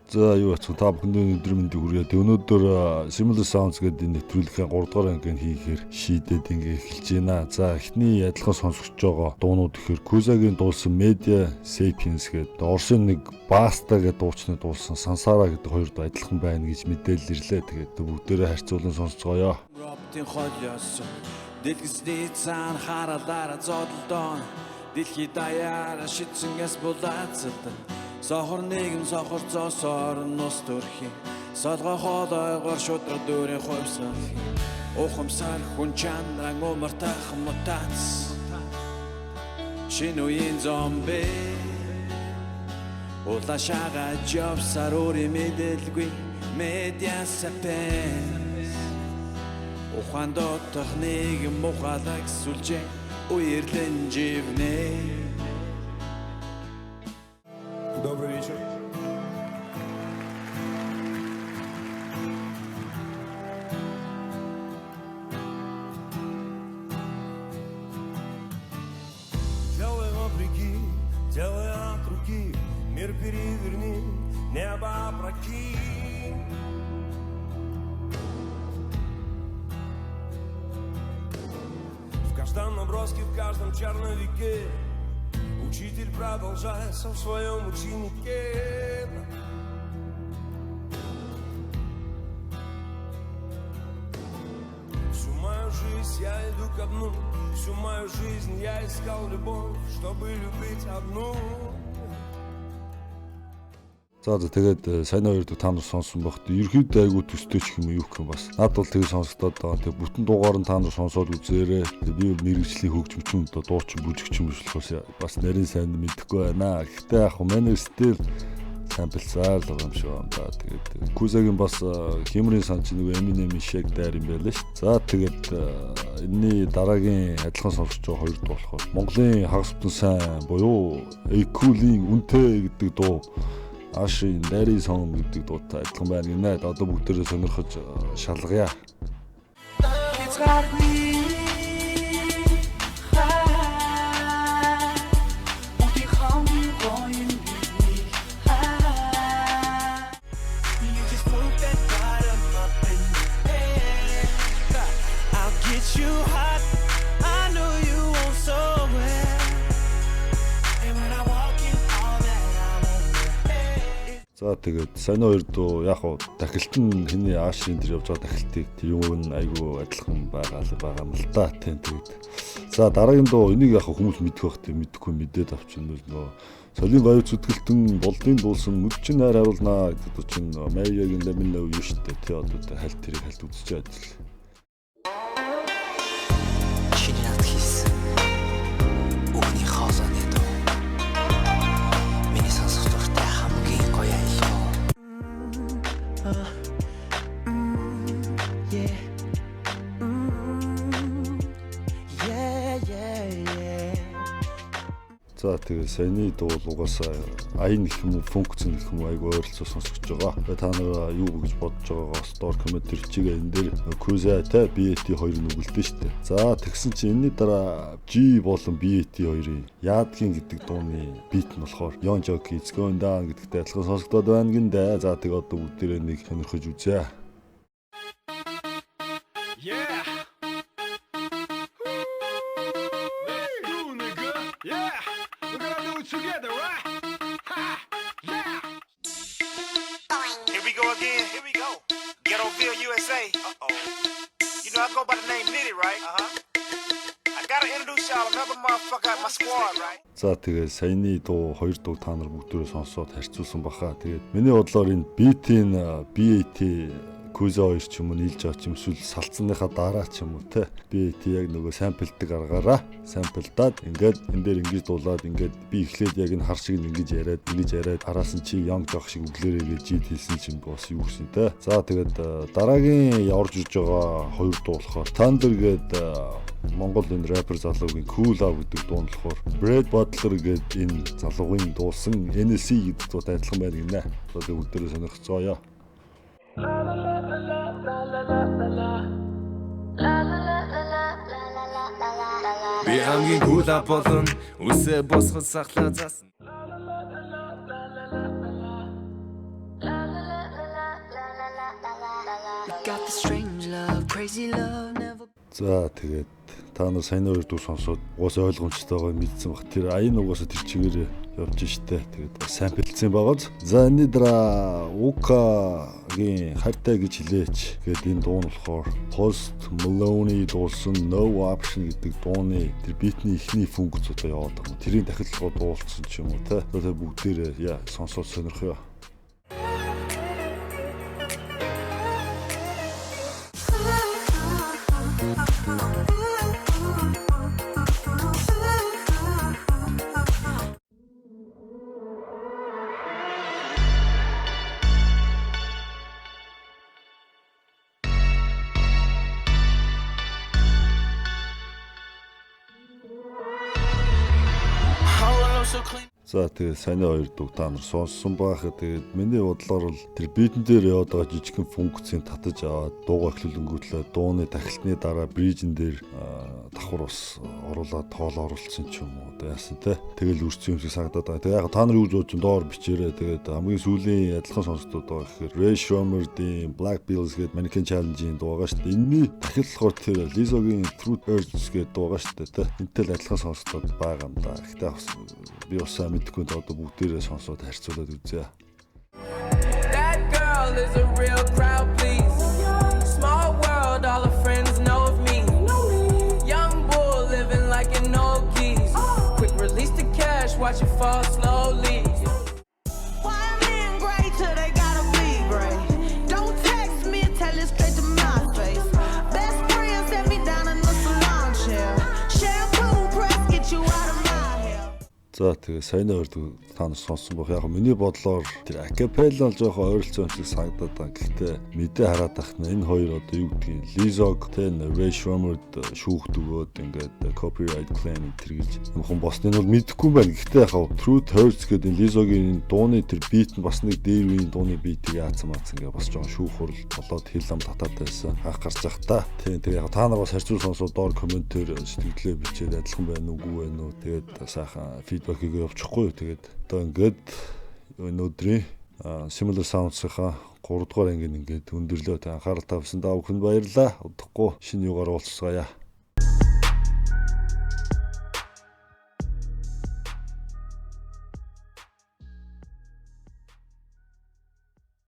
За юу ацгүй та бүхэнд өнөөдөр мэндийг хүргэе. Өнөөдөр Similar Sounds гэдэг нэвтрүүлгийн 3 дугаар ангийн хийхээр шийдээд ингээ эхэлж байна. За эхний адилхан сонсогч байгаа дуунууд гэхээр Kuzaгийн дуулсан Media Sapiens гэдэг Орсын нэг Basta гэдэг дуучны дуулсан Sansara гэдэг хоёр дуу адилхан байна гэж мэдээлэл ирлээ. Тэгээд бүгдээрээ харьцуулан сонсцгоё. Дэлгэсний цаана харалаараа зодолдоо дэлхий даяараа шидсэнгээс булаацад сохор нэгэн сохор зоосоор нус төрхий солгой хоолойгоор шудраг дүүрэн хувьсах ухамсар хүн чанаран умартах мутац шинэ үеийн зомби улашаага жавсар өөрийн мэдээлгүй Media Sapiens ухаан дотох нэг мухалаг сүлжээ уерлэн живнэ. Добрый вечер. Делай вопреки, делай от руки, мир переверни, небо опрокинь. В каждом наброске, в каждом черновике учитель продолжается в своем ученике. Всю мою жизнь я иду ко дну, всю мою жизнь я искал любовь, чтобы любить одну. За тэгээд сайн хоёр та нар сонсон багт ерөөд айгу төстэй ч юм уу гэх юм бас. Наад бол тэгээд сонсогдоод байгаа. Тэгээд бүтэн дугаар нь та нар сонсоод үзээрэй. Би мэрэгжлийн хөгжимчин дуучин бүжигчин биш бас нарийн сайн мэдэхгүй байна. Гэхдээ яг манай стил самплсаар л юм шиг байна. Тэгээд Kuzaгийн бас хэмрийн санч нэг Eminem-ийн шиг дайр юм байлаа ш. За тэгээд энэний дараагийн адилхан сонсож байгаа хоёр дуу болохоор Монголын хагас бүтэн сайн буюу Экулийн үнтэй гэдэг дуу Ашийн Дарий сон гэдэг дуутай адилхан байна гинэ. Одоо бүгдээрээ сонирхож шалгая. За тэгээд сайн хоёр дуу яг хуу дахилт нь хэний Ашийн тэр явж байгаа дахилтыг тэр юм нь айгүй адилхан байгаа юм л да тийм тэгээд. За дараагийн дуу энийг яг хүмүүс мэдэх байх тийм мэдэхгүй мэдээд авчихна нөө Солин говьц зүтгэлтэн болдын дуулсан мөдчин хайр харуулнаа гэдэг дуу чинь Maya-гийн Lemon Love юу штэ тий одоо хальт тэрийг хальт үзчихээд л. За тэгээд саяны дуу угаасаа аян гэх юм уу функц гэх юм уу айгүй ойролцоо сонсогч байгаа. Та нар юу гэж бодож байгаагаа стор коммент ирчихээ энэ дээр Kuza-тай BAT хоёр нүгэлдэн штэ. За тэгсэн чинь энэний дараа G болон BAT хоёрын Яадгийн гэдэг дууны бит нь болохоор Yon Jockey It's Going Down гэдэгтэй адилхан сонсогдоод байна гиндэ. За тэгээд одоо бүгдээрээ нэг сонирхож үзье. Yeah. Yeah, we're gonna do it together, right? Ha! Yeah! Here we go again. Here we go. Ghettoville, USA. Uh-oh. You know I go by the name Nitty, right? I gotta introduce y'all another motherfucker at my squad, right? За тэгээд саяны дуу хоёр дуу та нар бүгдөө сонсоод харьцуулсан баха. Тэгээд миний бодлоор энэ beat-ийн BAT Kuza хоёр ч юм уу нийлж байгаа ч юм эсвэл салцсаныхаа дараа ч юм уу те BAT яг нөгөө самплдаг аргаараа самплдаад ингээд энэ дээр ингэж дуулаад ингээд би эхлээд яг энэ хар шиг ингэж яриад араас нь чи Young Jock шиг өглөөрөө гэж хэлсэн чинь бас юу гэсэн те. За тэгээд дараагийн орж ирж байгаа хоёр дуу болохоор Thunder гэдэг Монгол энэ рэпер залуугийн Cool Love гэдэг дуу нь болохоор Brad Butler гэдэг энэ залуугийн дуусан NSC гэдэг дуутай адилхан байна гинэ. Одоо бүгдээрээ сонирхцгаая. Би хамгийн гүйлα болон үсээ босгол сахлаа заасан. Crazy love never. За тэгээд та нар сайн хоёр дуу сонсоод уус ойлгомжтойгоо мэдсэн баг. Тэр аян угаасаа тэр чигээр явж штэ. Тэгээд сайн бэлдсэн байгааз. За энэ дра Ука-гийн хайртай гэж хэлээч. Тэгээд энэ дуу нь болохоор Post Malone дуулсан No Option гэдэг дууны тэр битний ихний функц одоо яваад байгаа. Тэрийг дахиад дуулсан ч юм уу те. Тэгээд бүгдээрээ сонсоод сонирхё. За тэгээд сайн хоёр дуу та нар сонссон байхад тэгээд миний бодлоор л тэр битэн дээр яваад байгаа жижигхэн функцийг татаж аваад дуугаа эхлүүлэнгүүтлээ дууны тахилтны дараа брижэн дээр давхар бас оруулаад тоол оруулсан ч юм уу яасан те. Тэгэл үрцэн юм шиг санагдаад байгаа. Тэгээд яг та нар юу зөөж доор бичээрэй. Тэгээд хамгийн сүүлийн адилхан сонсогдоод байгаа гэхээр Ray Shremmer-ийн Black Bills гэдэг Mannequin Challenge-ийн дуу байгаа шүү дээ. Энэний дахиад тэр Lizzo-гийн Truth Hurts гэдэг дуу байгаа шүү дээ те. Энэтэй адилхан сонсогдоод байгаа юм да. Гэхдээ би бас мэдгүй одоо бүгдээрээ сонсоод харьцуулаад үзье. That girl is a real crowd please. Small world, all her friends know of me. Young bull living like an old geese. Quick release the cash, watch it fall slowly. Why men great till they gotta be great? Don't text me, tell it straight to my face. Best friend set me down in the salon chair. Shampoo press get you out of my hair. За тэгээ сайн хоёр та нар сонссон байх. Яг миний бодлоор тэр акапелла жоохон ойролцоо юм шиг санагдаад байгаа. Гэхдээ мэдээ хараад тахна энэ хоёр одоо юу гэдгийг Lizzo-г тэн Ray Shremmer-д шүүхт өгөөд ингээд copyright claim тэргэлж юм хон босныг бол мэдэхгүй байна. Гэхдээ яг Truth Hurts гэдэг Lizzo-гийн дууны тэр beat нь бас нэг дээр үеийн дууны beat-ийг яатсан ингээд бас жоохон шүүх хурал болоод хэл ам татаад байсан. Анх гарч явах та. Тэгээ яг та нар бас харьцуул сонсоод доор комментээр сэтгэлдээ бичээд адилхан байна уу байна уу. Тэгээд сайхан фидбэкийг явуучихгүй. Тэгээд одоо ингээд өнөөдрийн Similar Sounds-ийнхаа 3 дугаар ангийн ингээд өндөрлөө. Анхаарал тавьсан та бүхэнд баярлалаа. Удахгүй шинэ югаар уулзцаая.